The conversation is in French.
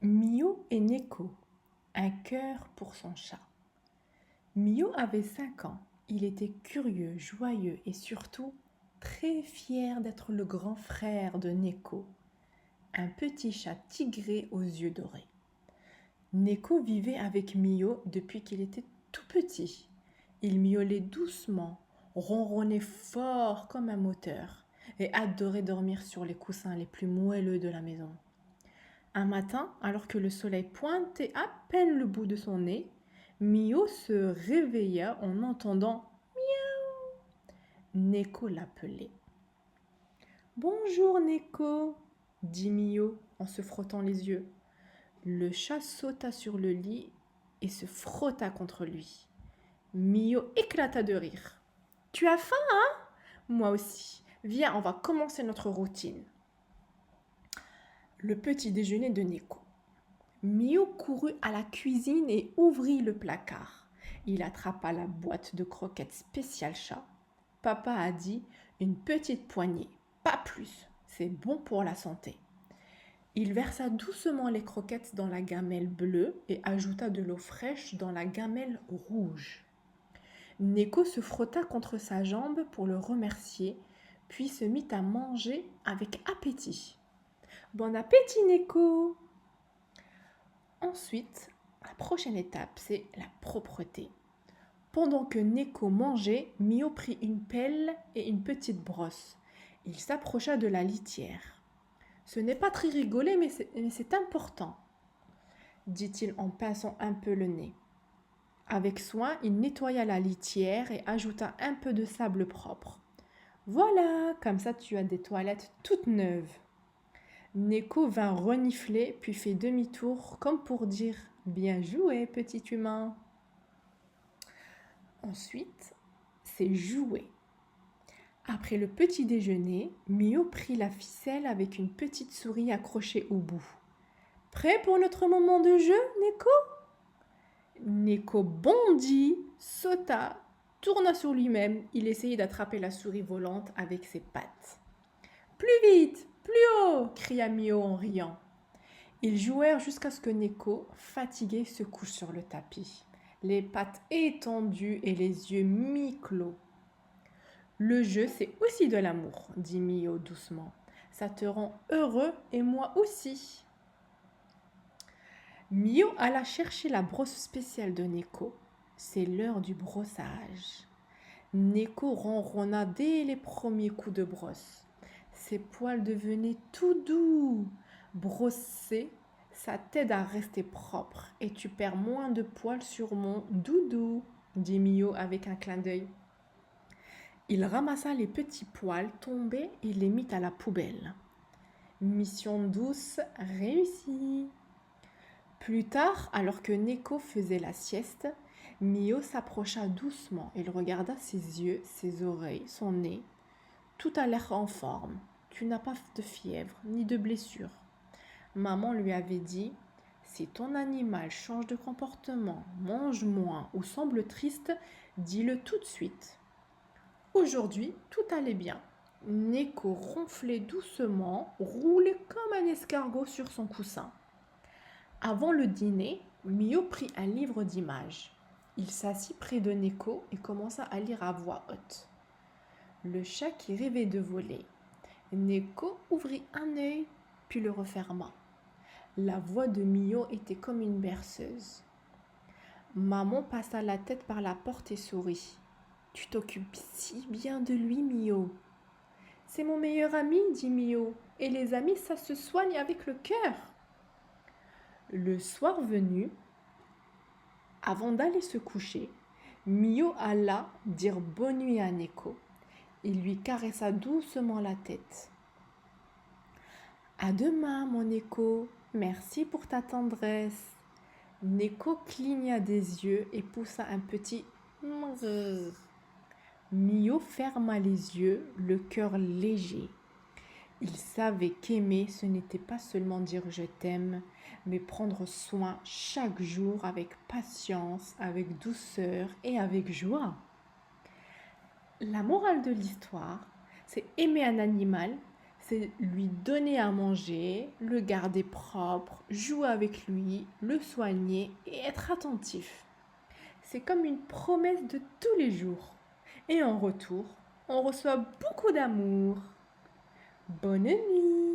Mio et Neko, un cœur pour son chat. Mio avait 5 ans. Il était curieux, joyeux et surtout très fier d'être le grand frère de Neko, un petit chat tigré aux yeux dorés. Neko vivait avec Mio depuis qu'il était tout petit. Il miaulait doucement, ronronnait fort comme un moteur et adorait dormir sur les coussins les plus moelleux de la maison. Un matin, alors que le soleil pointait à peine le bout de son nez, Mio se réveilla en entendant Neko l'appelait. Bonjour Neko, dit Mio en se frottant les yeux. Le chat sauta sur le lit et se frotta contre lui. Mio éclata de rire. Tu as faim, hein? Moi aussi. Viens, on va commencer notre routine. Le petit déjeuner de Neko. Mio courut à la cuisine et ouvrit le placard. Il attrapa la boîte de croquettes spécial chat. Papa a dit une petite poignée, pas plus, c'est bon pour la santé. Il versa doucement les croquettes dans la gamelle bleue et ajouta de l'eau fraîche dans la gamelle rouge. Neko se frotta contre sa jambe pour le remercier, puis se mit à manger avec appétit. Bon appétit, Neko! Ensuite, la prochaine étape, c'est la propreté. Pendant que Neko mangeait, Mio prit une pelle et une petite brosse. Il s'approcha de la litière. Ce n'est pas très rigolé, mais c'est important, dit-il en pinçant un peu le nez. Avec soin, il nettoya la litière et ajouta un peu de sable propre. Voilà, comme ça tu as des toilettes toutes neuves. Neko vint renifler, puis fit demi-tour, comme pour dire « Bien joué, petit humain !» Ensuite, c'est jouer. Après le petit déjeuner, Mio prit la ficelle avec une petite souris accrochée au bout. « Prêt pour notre moment de jeu, Neko ?» Neko bondit, sauta, tourna sur lui-même. Il essayait d'attraper la souris volante avec ses pattes. « Plus vite, plus haut !» cria Mio en riant. Ils jouèrent jusqu'à ce que Neko, fatigué, se couche sur le tapis, les pattes étendues et les yeux mi-clos. « Le jeu, c'est aussi de l'amour, » dit Mio doucement. « Ça te rend heureux et moi aussi. » Mio alla chercher la brosse spéciale de Neko. C'est l'heure du brossage. Neko ronronna dès les premiers coups de brosse. Ses poils devenaient tout doux. Brosser, ça t'aide à rester propre et tu perds moins de poils sur mon doudou, dit Mio avec un clin d'œil. Il ramassa les petits poils tombés et les mit à la poubelle. Mission douce réussie. Plus tard, alors que Neko faisait la sieste, Mio s'approcha doucement. Il regarda ses yeux, ses oreilles, son nez. Tout a l'air en forme. Tu n'as pas de fièvre ni de blessure. Maman lui avait dit « Si ton animal change de comportement, mange moins ou semble triste, dis-le tout de suite. » Aujourd'hui, tout allait bien. Neko ronflait doucement, roulait comme un escargot sur son coussin. Avant le dîner, Mio prit un livre d'images. Il s'assit près de Neko et commença à lire à voix haute. Le chat qui rêvait de voler. Neko ouvrit un œil, puis le referma. La voix de Mio était comme une berceuse. Maman passa la tête par la porte et sourit. « Tu t'occupes si bien de lui, Mio. »« C'est mon meilleur ami, dit Mio, et les amis, ça se soigne avec le cœur. » Le soir venu, avant d'aller se coucher, Mio alla dire bonne nuit à Neko. Il lui caressa doucement la tête. « À demain, mon Neko. Merci pour ta tendresse. » Neko cligna des yeux et poussa un petit mrrr. Mio ferma les yeux, le cœur léger. Il savait qu'aimer, ce n'était pas seulement dire je t'aime, mais prendre soin chaque jour avec patience, avec douceur et avec joie. La morale de l'histoire, c'est aimer un animal, C'est lui donner à manger, le garder propre, jouer avec lui, le soigner et être attentif. C'est comme une promesse de tous les jours. Et en retour, on reçoit beaucoup d'amour. Bonne nuit!